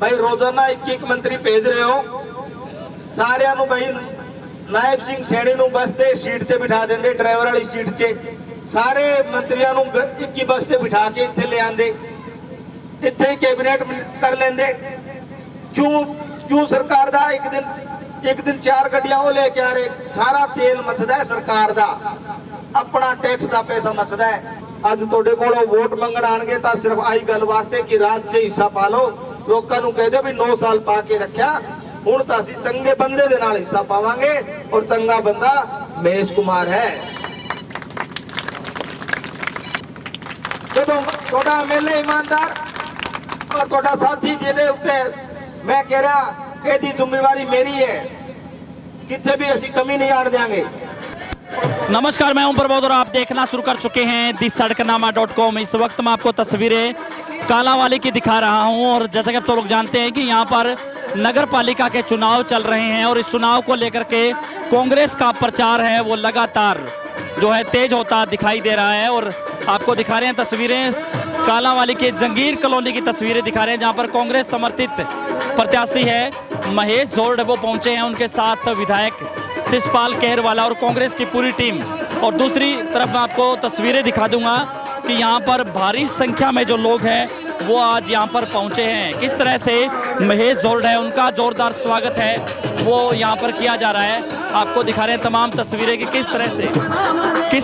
भाई रोजाना एक मंत्री भेज रहे हो सारिਆਂ ਨੂੰ भाई नायब सिंह सैनी ਨੂੰ बस ਤੇ सीट ਤੇ ਬਿਠਾ ਦਿੰਦੇ ड्राइवर वाली सीट 'ਚ सारे मंत्रियों ਨੂੰ ਇੱਕ ਹੀ बस ਤੇ ਬਿਠਾ ਕੇ ਇੱਥੇ ਲੈ ਆਂਦੇ ਇੱਥੇ कैबिनेट कर लेंदे क्यों सरकार ਦਾ एक दिन 4 ਗੱਡੀਆਂ ਉਹ ਲੈ ਕੇ आ रहे सारा तेल मचदा है सरकार ਦਾ अपना टैक्स ਦਾ पैसा मचदा है ਅੱਜ ਤੁਹਾਡੇ ਕੋਲੋਂ ਵੋਟ ਮੰਗਣ ਆਣਗੇ ਤਾਂ ਸਿਰਫ ਆਹੀ ਗੱਲ ਵਾਸਤੇ ਕਿ ਰਾਜ 'ਚ ਹਿੱਸਾ ਪਾ ਲਓ ਲੋਕਾਂ ਨੂੰ ਕਹਿ ਦਿਓ ਵੀ 9 ਸਾਲ ਪਾ ਕੇ ਰੱਖਿਆ ਹੁਣ ਤਾਂ ਅਸੀਂ ਚੰਗੇ ਬੰਦੇ ਦੇ ਨਾਲ ਹਿੱਸਾ ਪਾਵਾਂਗੇ ਔਰ ਚੰਗਾ ਬੰਦਾ ਮਹੇਸ਼ ਕੁਮਾਰ ਹੈ ਜਦੋਂ ਤੁਹਾਡਾ ਐਮਐਲਏ ईमानदार और ਤੁਹਾਡਾ ਸਾਥੀ ਜਿਹਦੇ ਉੱਤੇ मैं कह रहा ਇਹਦੀ ਜ਼ਿੰਮੇਵਾਰੀ मेरी है कितने भी ऐसी कमी नहीं आने देंगे। नमस्कार, मैं ओम प्रबोध और आप देखना शुरू कर चुके हैं दी सड़कनामा.com। इस वक्त मैं आपको तस्वीरें कालांवाली की दिखा रहा हूं और जैसा कि आप सब लोग जानते हैं कि यहां पर नगर पालिका के चुनाव चल रहे हैं और इस चुनाव को लेकर के कांग्रेस का प्रचार है वो लगातार जो है तेज होता दिखाई दे रहा है और आपको दिखा रहे हैं तस्वीरें कालांवाली के जंगीर कॉलोनी की तस्वीरें दिखा रहे हैं जहां पर कांग्रेस समर्थित प्रत्याशी है महेश जोरड वो पहुंचे हैं, उनके साथ विधायक शिषपाल केहरवाला और कांग्रेस की पूरी टीम। और दूसरी तरफ मैं आपको तस्वीरें दिखा दूंगा कि यहाँ पर भारी संख्या में जो लोग हैं वो आज यहाँ पर पहुँचे हैं। किस तरह से महेश जोरड है उनका जोरदार स्वागत है वो यहाँ पर किया जा रहा है। आपको दिखा रहे हैं तमाम तस्वीरें कि किस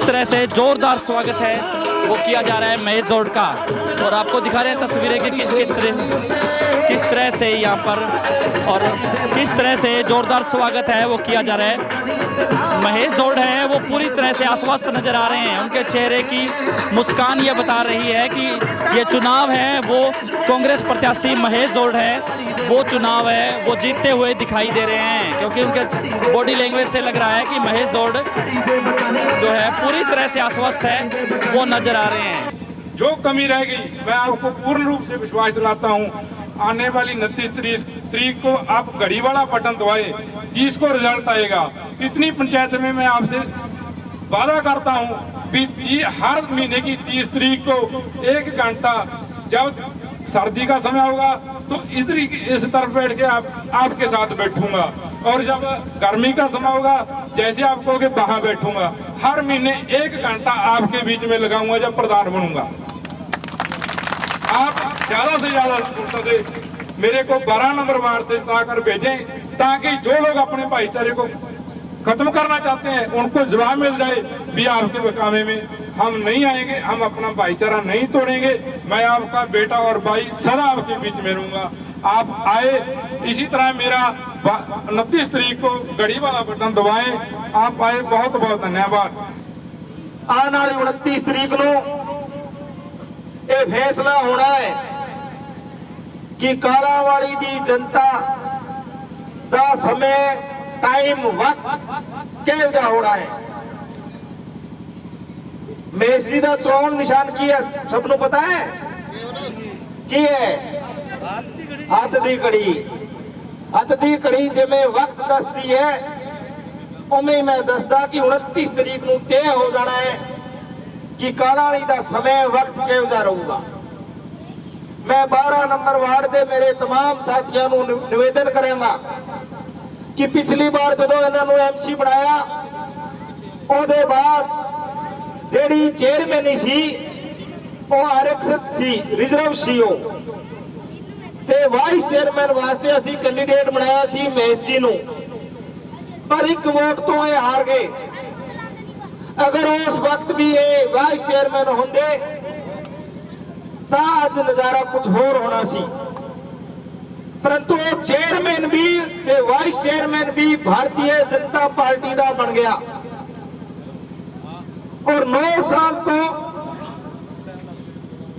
तरह से जोरदार स्वागत है वो किया जा रहा है महेश जोरड का। और आपको दिखा रहे हैं तस्वीरें कि किस तरह से यहाँ पर और किस तरह से जोरदार स्वागत है वो किया जा रहा है। महेश जोरड है वो पूरी तरह से आश्वस्त नजर आ रहे हैं, उनके चेहरे की मुस्कान ये बता रही है कि ये चुनाव है वो कांग्रेस प्रत्याशी महेश जोरड है वो चुनाव है वो जीतते हुए दिखाई दे रहे हैं, क्योंकि उनके बॉडी लैंग्वेज से लग रहा है कि महेश जोरड जो है पूरी तरह से आश्वस्त है वो नजर आ रहे हैं। जो कमी रह गई मैं आपको पूर्ण रूप से विश्वास दिलाता हूं, आने वाली 29 तारीख को आप घड़ी वाला बटन दबाए जिसको रिजल्ट आएगा। इतनी पंचायत में मैं आपसे वादा करता हूं भी हर महीने की 30 तारीख को 1 घंटा जब सर्दी का समय होगा तो इस तरफ बैठ के आपके साथ बैठूंगा और जब गर्मी का समय होगा जैसे आप कहोगे वहां बैठूंगा। हर महीने 1 घंटा आपके बीच में लगाऊंगा जब प्रधान बनूंगा। आप ज्यादा से ज्यादा से मेरे को 12 नंबर वार्ड से जिताकर भेजें ताकि जो लोग अपने भाईचारे को खत्म करना चाहते हैं उनको जवाब मिल जाए भी आपके बकावे में हम नहीं आएंगे, हम अपना भाईचारा नहीं तोड़ेंगे। मैं आपका बेटा और भाई सदा आपके बीच में रहूंगा। आप आए, इसी तरह मेरा 29 तारीख को घड़ी वाला बटन दबाएं। आप आए, बहुत बहुत धन्यवाद। आने वाली 29 तारीख को यह फैसला होना है कि कालांवाली दी जनता का समय टाइम वक्त किहो जिहा होना है। महेश जी का चोन निशान की है सबनों पता है की है हथ दी घड़ी जिमें वक्त दसती है उमें मैं दसदा कि 29 तारीख को तय हो जाना है कि कालांवाली का समय वक्त किहो जिहा रहूगा। मैं 12 नंबर वार्ड के मेरे तमाम साथियों को निवेदन करूंगा कि पिछली बार जो इन्होंने MC बनाया उसके बाद ਜਿਹੜੀ ਚੇਅਰਮੈਨ ਸੀ ਉਹ ਆਰਐਕਸ ਸੀ ਰਿਜ਼ਰਵ ਸੀ ਉਹ ਤੇ ਵਾਈਸ ਚੇਅਰਮੈਨ ਵਾਸਤੇ ਅਸੀਂ ਕੈਂਡੀਡੇਟ ਬਣਾਇਆ ਸੀ ਮਹੇਸ਼ ਜੀ ਨੂੰ ਪਰ ਇੱਕ ਵੋਟ ਤੋਂ ਇਹ ਹਾਰ ਗਏ। ਅਗਰ ਉਸ ਵਕਤ ਵੀ ਇਹ ਵਾਈਸ ਚੇਅਰਮੈਨ ਹੁੰਦੇ ਤਾਂ ਅੱਜ ਨਜ਼ਾਰਾ ਕੁਝ ਹੋਰ ਹੋਣਾ ਸੀ, परंतु चेयरमैन भी ते वाइस चेयरमैन भी भारतीय जनता पार्टी का बन गया और 9 साल तो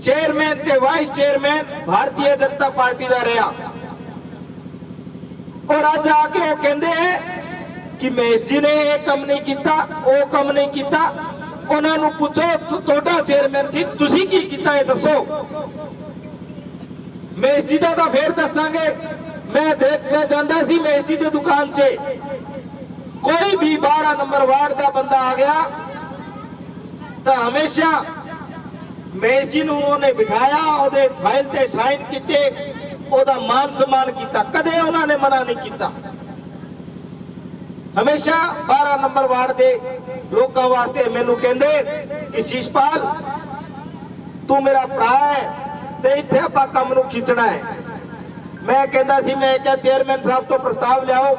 चेयरमैन ते vice chairman Bharatiya Janata party का रहा और अज आके वो कहते हैं कि महेश जी ने यह कम नहीं किया वो कम नहीं किया। उन्होंने पूछो तोड़ा चेयरमैन सी तुसी की किया है दसो। महेश जी का तो फिर दसांगे। मैं जाता सी महेश जी की दुकान से कोई भी 12 नंबर वार्ड का बंदा आ गया तो हमेशा महेश जी ने बिठाया फाइल ते साइन किए ਉਹਦਾ ਮਾਨ ਸਨਮਾਨ ਕੀਤਾ, ਕਦੇ ਉਹਨਾਂ ਨੇ ਮਨਾ ਨਹੀਂ ਕੀਤਾ। ਹਮੇਸ਼ਾ 12 ਨੰਬਰ ਵਾਰਡ ਦੇ ਲੋਕਾਂ ਵਾਸਤੇ ਮੈਨੂੰ ਕਹਿੰਦੇ ਕਿ ਸ਼ੀਸ਼ਪਾਲ ਤੂੰ ਮੇਰਾ ਭਰਾ ਹੈ ਤੇ ਇੱਥੇ ਆਪਾਂ ਕੰਮ ਨੂੰ ਖਿੱਚਣਾ ਹੈ। ਮੈਂ ਕਹਿੰਦਾ ਸੀ, ਮੈਂ ਕਿਹਾ ਚੇਅਰਮੈਨ ਸਾਹਿਬ ਤੋਂ ਪ੍ਰਸਤਾਵ ਲਿਆਓ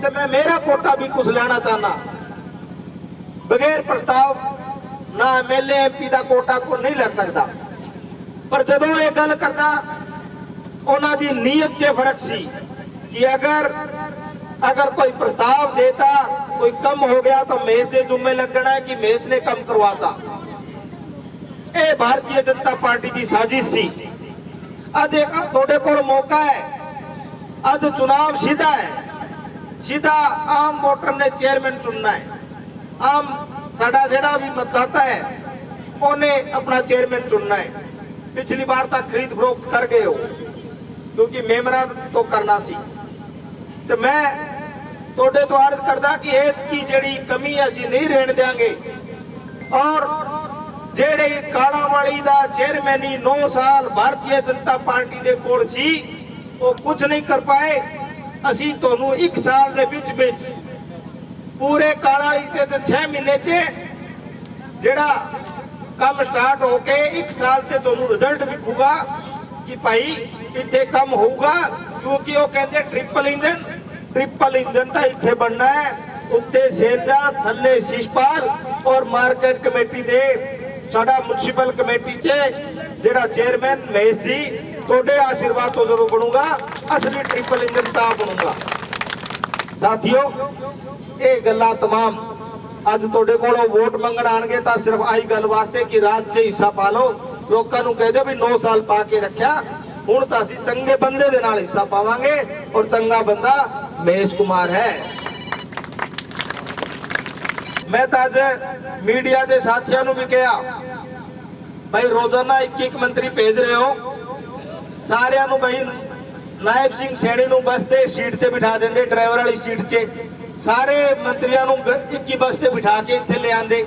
ਤੇ ਮੈਂ ਮੇਰਾ ਕੋਟਾ ਵੀ ਕੁਝ ਲੈਣਾ ਚਾਹਨਾ। ਬਗੈਰ ਪ੍ਰਸਤਾਵ ਨਾ ਐਮਐਲਏ ਐਮਪੀ ਦਾ ਕੋਟਾ ਕੋ ਨਹੀਂ ਲੱਗ ਸਕਦਾ। ਪਰ ਜਦੋਂ ਇਹ ਗੱਲ ਕਰਦਾ ਉਹਨਾਂ ਦੀ ਨੀਅਤ 'ਚ ਫਰਕ ਸੀ ਕਿ अगर कोई प्रस्ताव देता, कोई कम हो गया तो मेज के जुम्मे लगना है कि मेज ने कम करवाता। ये भारतीय जनता पार्टी की साजिश सी। अज एक थोड़े को मौका है, अज चुनाव सीधा है, सीधा आम वोटर ने चेयरमैन चुनना है। आम साडा जेड़ा भी मतदाता है उन्हें अपना चेयरमैन चुनना है। पिछली बार तक खरीद फरोख्त कर गए हो क्योंकि मेमरा तो करना सी। ਤੇ ਮੈਂ ਤੁਹਾਡੇ ਤੋਂ ਅਰਜ਼ ਕਰਦਾ ਕਿ ਇਹ ਕੀ ਜਿਹੜੀ ਕਮੀ ਅਸੀਂ ਨਹੀਂ ਰਹਿਣ ਦੇਾਂਗੇ। ਔਰ ਜਿਹੜੇ ਕਾਲਾਵਾਲੀ ਦਾ ਚੇਅਰਮੈਨੀ 9 ਸਾਲ ਭਾਰਤੀ ਜਨਤਾ ਪਾਰਟੀ ਦੇ ਕੋਲ ਸੀ ਉਹ ਕੁਝ ਨਹੀਂ ਕਰ ਪਾਏ। ਅਸੀਂ ਤੁਹਾਨੂੰ 1 ਸਾਲ ਦੇ ਵਿੱਚ ਪੂਰੇ ਕਾਲਾਵਾਲੀ ਤੇ 6 ਮਹੀਨੇ 'ਚ ਜਿਹੜਾ ਕੰਮ ਸਟਾਰਟ ਹੋ ਕੇ 1 ਸਾਲ ਤੇ ਤੁਹਾਨੂੰ ਰਿਜ਼ਲਟ ਵਿਖੂਗਾ ਕਿ ਭਾਈ ਇੱਥੇ ਕੰਮ ਹੋਊਗਾ। ਕਿਉਂਕਿ ਉਹ ਕਹਿੰਦੇ ट्रिपल इंजन ਤਾਂ ਇੱਥੇ ਬਣਨਾ ਹੈ। ਉੱਤੇ ਸੇਲਜਾ, ਥੱਲੇ ਸ਼ੀਸ਼ਪਾਲ ਔਰ ਮਾਰਕੀਟ ਕਮੇਟੀ ਦੇ ਸਾਡਾ ਮਿਊਨਿਸਪਲ ਕਮੇਟੀ 'ਚ ਜਿਹੜਾ ਚੇਅਰਮੈਨ ਮਹੇਸ਼ ਜੀ ਤੁਹਾਡੇ ਆਸ਼ੀਰਵਾਦ ਤੋਂ ਜਦੋਂ ਬਣੂਗਾ ਅਸਲੀ ट्रिपल इंजन ਤਾਂ ਬਣੂਗਾ। ਸਾਥੀਓ ਇਹ ਗੱਲਾਂ तमाम ਅੱਜ ਤੁਹਾਡੇ ਕੋਲੋਂ ਵੋਟ ਮੰਗਣ ਆਣਗੇ ਤਾਂ ਸਿਰਫ ਆਹੀ ਗੱਲ ਵਾਸਤੇ ਕਿ ਰਾਤ 'ਚ ਹਿੱਸਾ ਪਾ ਲਓ। ਲੋਕਾਂ ਨੂੰ ਕਹਿ ਦਿਓ ਵੀ 9 ਸਾਲ ਪਾ ਕੇ ਰੱਖਿਆ, ਹੁਣ ਤਾਂ ਅਸੀਂ ਚੰਗੇ ਬੰਦੇ ਦੇ ਨਾਲ ਹਿੱਸਾ ਪਾਵਾਂਗੇ ਔਰ ਚੰਗਾ ਬੰਦਾ ਮਹੇਸ਼ ਕੁਮਾਰ ਹੈ। ਮੈਂ ਤਾਂ ਅੱਜ ਮੀਡੀਆ ਦੇ ਸਾਥੀਆਂ ਨੂੰ ਵੀ ਕਿਹਾ ਭਾਈ ਰੋਜ਼ਾਨਾ ਇੱਕ ਮੰਤਰੀ ਭੇਜ ਰਹੇ ਹੋ, ਸਾਰਿਆਂ ਨੂੰ ਭਾਈ ਨਾਇਬ ਸਿੰਘ ਸੈਣੀ ਨੂੰ ਬੱਸ ਤੇ ਸੀਟ ਤੇ ਬਿਠਾ ਦਿੰਦੇ, ਡਰਾਈਵਰ ਵਾਲੀ ਸੀਟ 'ਚ ਸਾਰੇ ਮੰਤਰੀਆਂ ਨੂੰ ਇੱਕ ਹੀ ਬੱਸ ਤੇ ਬਿਠਾ ਕੇ ਇੱਥੇ ਲੈ ਆਂਦੇ,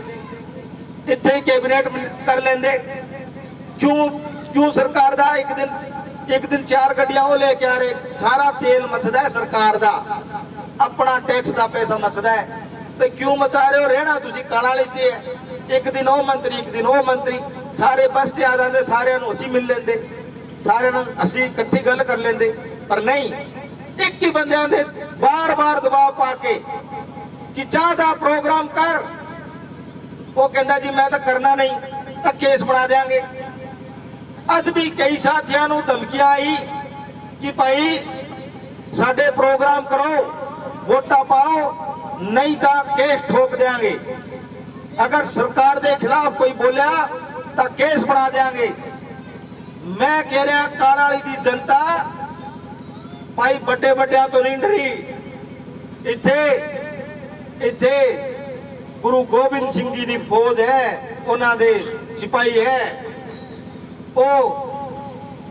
ਇੱਥੇ ਹੀ ਕੈਬਨਿਟ ਕਰ ਲੈਂਦੇ। क्यों सरकार दा एक दिन 4 गड्डियां वो लेके आ रहे, सारा तेल मचदा है सरकार दा, अपना टैक्स दा पैसा मचदा है। तो क्यों मचा रहे हो? रहना तुसी कालावाली च है, एक दिन वो मंत्री एक दिन वो मंत्री, सारे बस च आ जाते, सारे असी मिल लेंदे, सारे असी इकट्ठी गल कर लेंदे। पर नहीं, एक ही बंदे दे बार बार दबाव पा के कि चाहता प्रोग्राम कर, वो कहता जी मैं तो करना नहीं, तो केस बना देंगे। ਅੱਜ ਵੀ ਕਈ ਸਾਥੀਆਂ ਨੂੰ ਧਮਕੀਆਂ ਆਈ ਕਿ ਭਾਈ ਸਾਡੇ ਪ੍ਰੋਗਰਾਮ ਕਰੋ, ਵੋਟਾਂ ਪਾਓ, ਨਹੀਂ ਤਾਂ ਕੇਸ ਠੋਕ ਦੇਾਂਗੇ। ਅਗਰ ਸਰਕਾਰ ਦੇ ਖਿਲਾਫ ਕੋਈ ਬੋਲਿਆ ਤਾਂ ਕੇਸ ਬਣਾ ਦੇਾਂਗੇ। ਮੈਂ ਕਹਿ ਰਿਹਾ ਕਾਲਾਵਾਲੀ ਦੀ ਜਨਤਾ ਭਾਈ ਵੱਡੇ ਵੱਡਿਆਂ ਤੋਂ ਨਹੀਂ ਡਰੀ। ਇੱਥੇ ਗੁਰੂ ਗੋਬਿੰਦ ਸਿੰਘ ਜੀ ਦੀ ਫੌਜ ਹੈ, ਉਹਨਾਂ ਦੇ ਸਿਪਾਹੀ ਹੈ,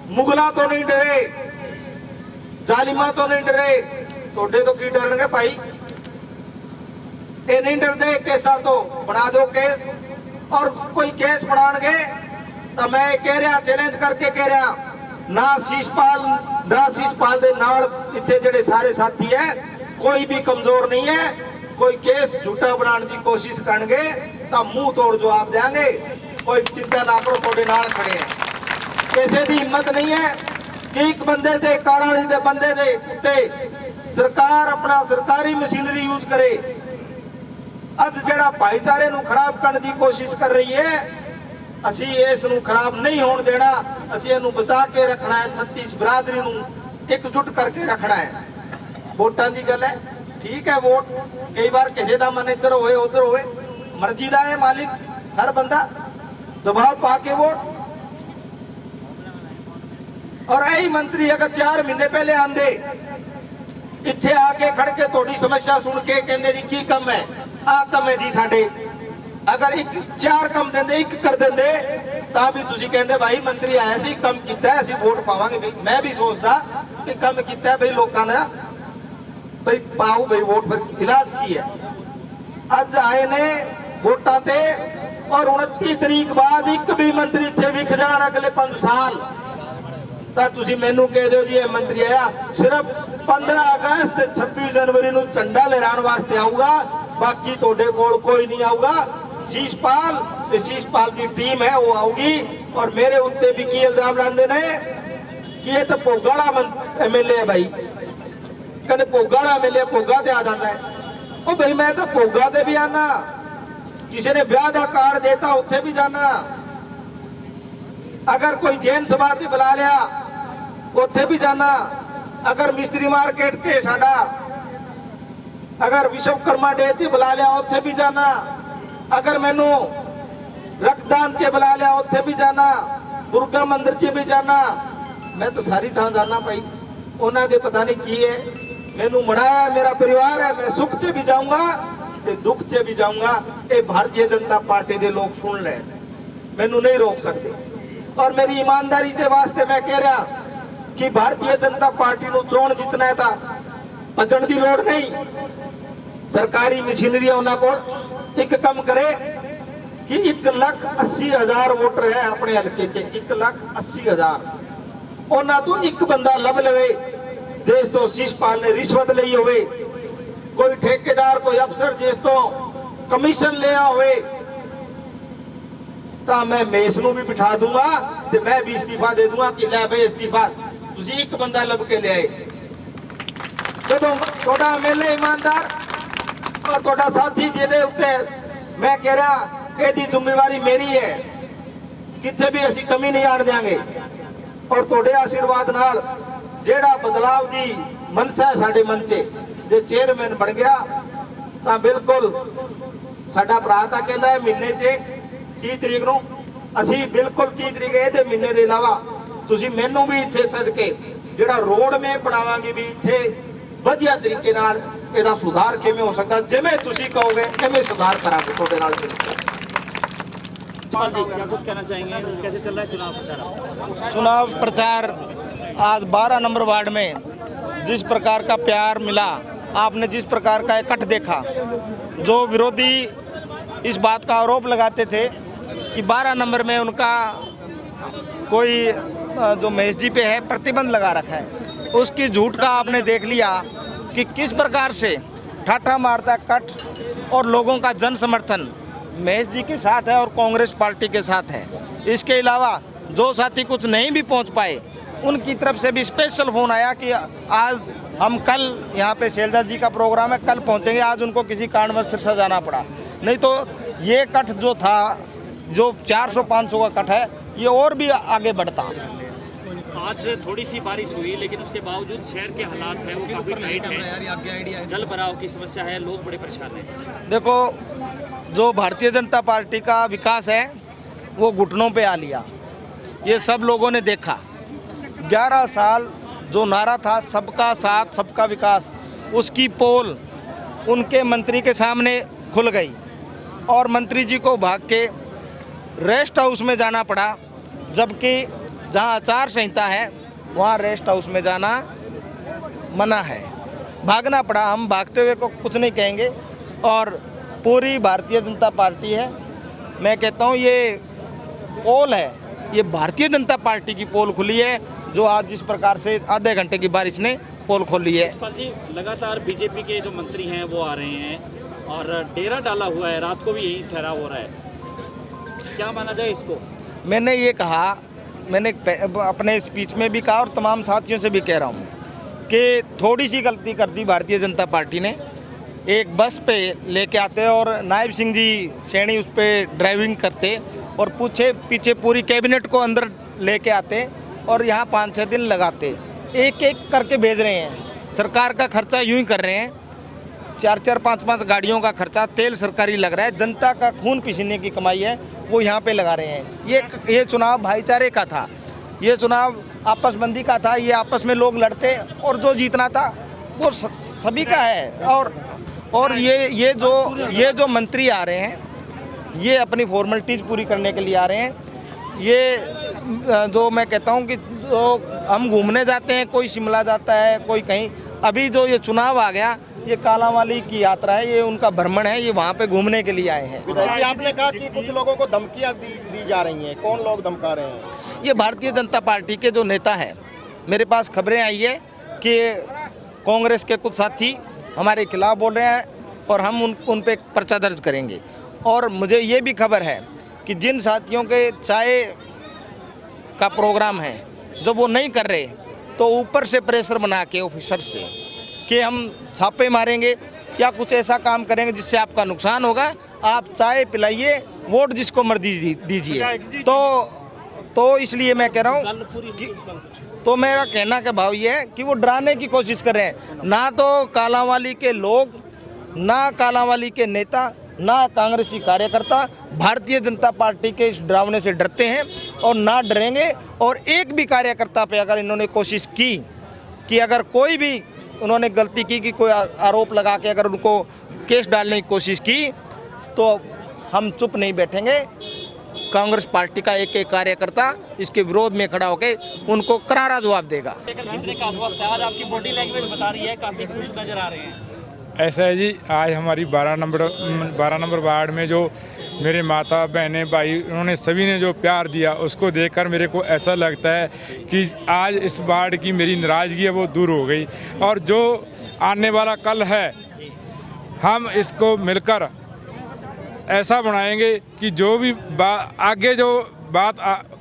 मुगलों तो नहीं डरे, जालिमा तो नहीं डरे, थोड़े तो की डरनगे भाई? ये नहीं डरते केसा तो बना दो केस। और कोई केस बनाएंगे तो मैं कह रहा, चैलेंज करके कह रहा, ना शीशपाल दे नाल इत्थे जेडे सारे साथी है कोई भी कमजोर नहीं है। कोई केस झूठा बनाने की कोशिश करेंगे तो मुंह तोड़ जवाब देंगे। कोई चिंता ना करो, थोड़े नाल खड़े हैं। किसी की हिम्मत नहीं है कि एक बंदे ते कालावाली दे बंदे दे उत्ते सरकार अपना सरकारी मशीनरी यूज करे। अज जेड़ा भाईचारे नूं खराब करने की कोशिश कर रही है, असी इस नूं खराब नहीं होने देना, असी इहनूं बचा के रखना है। 36 बिरादरी नूं एकजुट करके रखना है। वोटां दी गल है, ठीक है, वोट कई बार किसी दा मन इधर होए उधर होए, मर्जी दा है मालिक हर बंदा, दबाव पा के वोट। और यही मंत्री अगर 4 महीने पहले आंदे इत्थे आके खड़ के थोड़ी समस्या सुन के कहंदे जी की कम है, आ कम है जी साडे, अगर 4 कम देंदे 1 कर देंदे तां भी तुसीं कहंदे भाई मंत्री आया सी कम कीता है, असीं वोट पावांगे। मैं भी सोचदा कि कम कीता है भाई, लोकां दा भाई पाओ भाई वोट, फिर इलाज की है। अज आए ने वोटां ते और 29 तरीक बाद एक भी मंत्री इत्थे विख जाण अगले 5 साल ਤਾਂ ਤੁਸੀਂ ਮੈਨੂੰ ਕਹਿ ਦਿਓ ਜੀ ਇਹ ਮੰਤਰੀ ਆਇਆ ਸਿਰਫ 15 ਅਗਸਤ ਤੇ 26 ਜਨਵਰੀ ਨੂੰ ਝੰਡਾ ਲਹਿਰਾਉਣ ਵਾਸਤੇ ਆਊਗਾ, ਬਾਕੀ ਤੁਹਾਡੇ ਕੋਲ ਕੋਈ ਨਹੀਂ ਆਊਗਾ। ਸ਼ੀਸ਼ਪਾਲ ਤੇ ਸ਼ੀਸ਼ਪਾਲ ਦੀ ਟੀਮ ਹੈ ਉਹ ਆਊਗੀ। ਔਰ ਮੇਰੇ ਉੱਤੇ ਵੀ ਕੀ ਇਲਜ਼ਾਮ ਲਾਉਂਦੇ ਨੇ ਕਿ ਇਹ ਤਾਂ ਭੋਗਾ ਵਾਲਾ ਐਮਐਲਏ ਹੈ ਭਾਈ, ਕਹਿੰਦੇ ਭੋਗਾ ਵਾਲਾ ਐਮਐਲਏ ਭੋਗਾ ਤੇ ਆ ਜਾਂਦਾ ਹੈ। ਉਹ ਭਾਈ ਮੈਂ ਤਾਂ ਭੋਗਾ ਤੇ ਵੀ ਆਣਾ, ਕਿਸੇ ਨੇ ਵਿਆਹ ਦਾ ਕਾਰਡ ਦੇਤਾ ਉੱਥੇ ਵੀ ਜਾਣਾ, अगर कोई जैन सभा ते बुला लिया उत्थे भी जाना, अगर मिस्त्री मार्केट ते साडा अगर विश्वकर्मा डे ते बुला लिया उत्थे भी जाना, अगर मैनू रक्तदान च बुला लिया उत्थे भी जाना, दुर्गा मंदिर च भी जाना, मैं तो सारी थां जाना भाई। उन्हां दे पता नहीं की है, मैनू मनाया मेरा परिवार है, मैं सुख ते भी जाऊंगा ते दुख च भी जाऊंगा। ये भारतीय जनता पार्टी दे लोग सुन ले, मैनू नहीं रोक सकते। और मेरी ईमानदारी के वास्ते मैं कह रहा कि भारतीय जनता पार्टी ਨੂੰ ਚੋਣ ਜਿੱਤਣਾ ਹੈ ਤਾਂ ਭੱਜਣ ਦੀ ਲੋੜ ਨਹੀਂ। ਸਰਕਾਰੀ ਮਸ਼ੀਨਰੀ ਉਹਨਾਂ ਕੋਲ ਇੱਕ ਕੰਮ ਕਰੇ ਕਿ 1,80,000 ਵੋਟਰ ਹੈ ਆਪਣੇ ਹਲਕੇ 'ਚ, 1,80,000 ਉਹਨਾਂ ਤੋਂ ਇੱਕ ਬੰਦਾ ਲੱਭ ਲਵੇ ਜਿਸ ਤੋਂ ਸ਼ੀਸ਼ਪਾਲ ਨੇ ਰਿਸ਼ਵਤ ਲਈ ਹੋਵੇ, ਕੋਈ ਠੇਕੇਦਾਰ ਕੋਈ ਅਫਸਰ ਜਿਸ ਤੋਂ ਕਮਿਸ਼ਨ ਲਿਆ ਹੋਵੇ, ਤਾਂ ਮੈਂ ਮੇਸ ਨੂੰ ਵੀ ਬਿਠਾ ਦੂੰਗਾ ਤੇ ਮੈਂ ਵੀ ਅਸਤੀਫਾ ਦੇ ਦੂੰਗਾ ਕਿ ਲੈ ਬਈ ਅਸਤੀਫਾ ਤੁਸੀਂ ਇੱਕ ਬੰਦਾ ਲੱਭ ਕੇ ਲਿਆਏ। ਜਦੋਂ ਤੁਹਾਡਾ ਐਮਐਲਏ ਇਮਾਨਦਾਰ ਔਰ ਤੁਹਾਡਾ ਸਾਥੀ ਜਿਹਦੇ ਉੱਤੇ ਮੈਂ ਕਹਿ ਰਿਹਾ ਇਹਦੀ ਜ਼ਿੰਮੇਵਾਰੀ ਮੇਰੀ ਹੈ, ਕਿੱਥੇ ਵੀ ਅਸੀਂ ਕਮੀ ਨਹੀਂ ਆਣ ਦਿਆਂਗੇ। ਔਰ ਤੁਹਾਡੇ ਆਸ਼ੀਰਵਾਦ ਨਾਲ ਜਿਹੜਾ ਬਦਲਾਵ ਦੀ ਮਨਸਾ ਹੈ ਸਾਡੇ ਮਨ 'ਚ, ਜੇ ਚੇਅਰਮੈਨ ਬਣ ਗਿਆ ਤਾਂ ਬਿਲਕੁਲ ਸਾਡਾ ਭਰਾ ਤਾਂ ਕਹਿੰਦਾ ਹੈ ਮਹੀਨੇ 'ਚ 30 ਤਰੀਕ ਨੂੰ ਅਸੀਂ ਬਿਲਕੁਲ 30 ਤਰੀਕ ਇਹਦੇ ਮਹੀਨੇ ਦੇ ਇਲਾਵਾ ਤੁਸੀਂ ਮੈਨੂੰ ਵੀ ਇੱਥੇ ਸਦਕੇ ਜਿਹੜਾ ਰੋਡ ਮੇ ਬਣਾਵਾਂਗੇ ਵੀ ਇੱਥੇ ਵਧੀਆ ਤਰੀਕੇ ਨਾਲ ਇਹਦਾ ਸੁਧਾਰ ਕਿਵੇਂ ਹੋ ਸਕਦਾ, ਜਿਵੇਂ ਤੁਸੀਂ ਕਹੋਗੇ ਐਵੇਂ ਸੁਧਾਰ ਕਰਾਂਗੇ ਤੁਹਾਡੇ ਨਾਲ। क्या कुछ कहना चाहेंगे, कैसे चल रहा है चुनाव प्रचार? चुनाव प्रचार आज 12 नंबर वार्ड में जिस प्रकार का प्यार मिला, आपने जिस प्रकार का इकट्ठ देखा, जो विरोधी इस बात का आरोप लगाते थे कि 12 नंबर में उनका कोई जो महेश जी पे है प्रतिबंध लगा रखा है, उसकी झूठ का आपने देख लिया कि किस प्रकार से ठाठा मारता कट और लोगों का जन समर्थन महेश जी के साथ है और कांग्रेस पार्टी के साथ है। इसके अलावा जो साथी कुछ नहीं भी पहुंच पाए उनकी तरफ से भी स्पेशल फ़ोन आया कि आज हम कल यहाँ पे शैलजा जी का प्रोग्राम है, कल पहुँचेंगे, आज उनको किसी कारणवश सिरसा जाना पड़ा, नहीं तो ये कट जो था जो 400-500 का कट है ये और भी आगे बढ़ता। आज थोड़ी सी बारिश हुई लेकिन उसके बावजूद शहर के हालात है वो काफ़ी टाइट है, जल भराव की समस्या है, लोग बड़े परेशान हैं। देखो जो भारतीय जनता पार्टी का विकास है वो घुटनों पे आ लिया, ये सब लोगों ने देखा। 11 साल जो नारा था सबका साथ सबका विकास, उसकी पोल उनके मंत्री के सामने खुल गई और मंत्री जी को भाग के रेस्ट हाउस में जाना पड़ा, जबकि जहाँ आचार संहिता है वहाँ रेस्ट हाउस में जाना मना है, भागना पड़ा। हम भागते हुए को कुछ नहीं कहेंगे और पूरी भारतीय जनता पार्टी है, मैं कहता हूँ ये पोल है, ये भारतीय जनता पार्टी की पोल खुली है जो आज जिस प्रकार से आधे घंटे की बारिश ने पोल खोली है। जी लगातार बीजेपी के जो मंत्री हैं वो आ रहे हैं और डेरा डाला हुआ है, रात को भी यही ठहराव हो रहा है, क्या माना जाए इसको? मैंने ये कहा, मैंने अपने स्पीच में भी कहा और तमाम साथियों से भी कह रहा हूँ कि थोड़ी सी गलती कर दी भारतीय जनता पार्टी ने। एक बस पे लेके आते और नायब सिंह जी सैनी उस पर ड्राइविंग करते और पीछे पूरी कैबिनेट को अंदर लेके आते और यहाँ 5-6 दिन लगाते, एक एक करके भेज रहे हैं। सरकार का खर्चा यूं ही कर रहे हैं, 4-4, 5-5 गाड़ियों का खर्चा, तेल सरकारी लग रहा है, जनता का खून पसीने की कमाई है वो यहाँ पे लगा रहे हैं। ये चुनाव भाईचारे का था, ये चुनाव आपसबंदी का था, ये आपस में लोग लड़ते और जो जीतना था वो सभी का है। और ये जो मंत्री आ रहे हैं ये अपनी फॉर्मेलिटीज़ पूरी करने के लिए आ रहे हैं। ये जो मैं कहता हूँ कि जो हम घूमने जाते हैं, कोई शिमला जाता है, कोई कहीं, अभी जो ये चुनाव आ गया ये कालांवाली की यात्रा है, ये उनका भ्रमण है, ये वहाँ पे घूमने के लिए आए हैं। विधायक जी आपने कहा कि कुछ लोगों को धमकियाँ दी जा रही हैं, कौन लोग धमका रहे हैं? ये भारतीय जनता पार्टी के जो नेता है मेरे पास खबरें आई है कि कांग्रेस के कुछ साथी हमारे खिलाफ बोल रहे हैं और हम उन पे पर्चा दर्ज करेंगे। और मुझे ये भी खबर है कि जिन साथियों के चाय का प्रोग्राम है जब वो नहीं कर रहे तो ऊपर से प्रेशर बना के ऑफिसर से कि हम छापे मारेंगे या कुछ ऐसा काम करेंगे जिससे आपका नुकसान होगा, आप चाय पिलाइए, वोट जिसको मर्जी दीजिए। तो इसलिए मैं कह रहा हूँ कि तो मेरा कहना का भाव ये है कि वो डराने की कोशिश कर रहे हैं। ना तो कालांवाली के लोग, ना कालांवाली के नेता, ना कांग्रेसी कार्यकर्ता भारतीय जनता पार्टी के इस डरावने से डरते हैं और ना डरेंगे। और एक भी कार्यकर्ता पे अगर इन्होंने कोशिश की कि अगर कोई भी उन्होंने गलती की कि कोई आरोप लगा के अगर उनको केस डालने की कोशिश की तो हम चुप नहीं बैठेंगे। कांग्रेस पार्टी का एक एक कार्यकर्ता इसके विरोध में खड़ा होकर उनको करारा जवाब देगा। कितने का आश्वस्त है? आज आपकी बॉडी लैंग्वेज बता रही है काफी खुश नजर आ रहे हैं। ऐसा है जी, आज हमारी 12 नंबर वार्ड में जो मेरे माता बहनें भाई उन्होंने सभी ने जो प्यार दिया उसको देखकर मेरे को ऐसा लगता है कि आज इस वार्ड की मेरी नाराज़गी है वो दूर हो गई। और जो आने वाला कल है हम इसको मिलकर ऐसा बनाएंगे कि जो भी आगे जो बात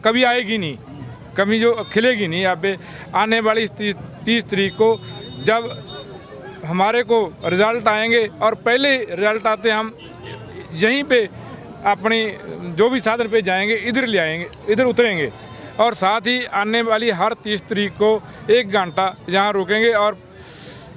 कभी आएगी नहीं, कभी जो खिलेगी नहीं। अब आने वाली 30 तारीख को जब हमारे को रिज़ल्ट आएंगे और पहले रिज़ल्ट आते हम यहीं पे अपनी जो भी साधन पे जाएंगे इधर ले आएंगे, इधर उतरेंगे। और साथ ही आने वाली हर 30 तारीख को 1 घंटा यहाँ रुकेंगे और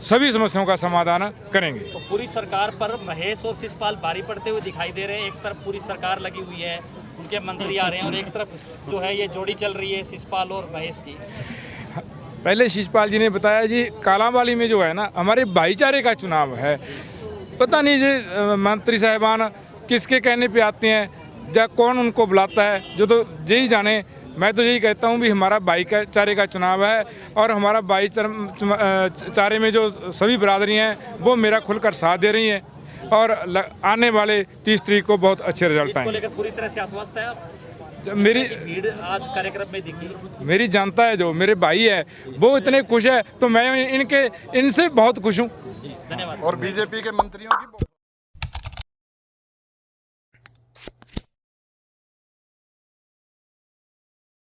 सभी समस्याओं का समाधान करेंगे। तो पूरी सरकार पर महेश और शिषपाल भारी पड़ते हुए दिखाई दे रहे हैं। एक तरफ पूरी सरकार लगी हुई है, उनके मंत्री आ रहे हैं, और एक तरफ जो है ये जोड़ी चल रही है शिषपाल और महेश की। पहले शिषपाल जी ने बताया जी कालांवाली में जो है ना हमारे भाईचारे का चुनाव है। पता नहीं जी मंत्री साहिबान किसके कहने पे आते हैं या कौन उनको बुलाता है, जो तो यही जाने। मैं तो यही कहता हूँ भी हमारा भाईचारे का चुनाव है और हमारा भाईचारे में जो सभी बरादरी हैं वो मेरा खुलकर साथ दे रही हैं और आने वाले 30 तारीख को बहुत अच्छे रिजल्ट आएंगे। लेकर पूरी तरह से आश्वस्त है आप? मेरी भीड़ आज कार्यक्रम में दिखी, मेरी जनता है जो मेरे भाई है वो इतने खुश है तो मैं इनसे बहुत खुश हूँ। धन्यवाद। और बीजेपी के मंत्रियों की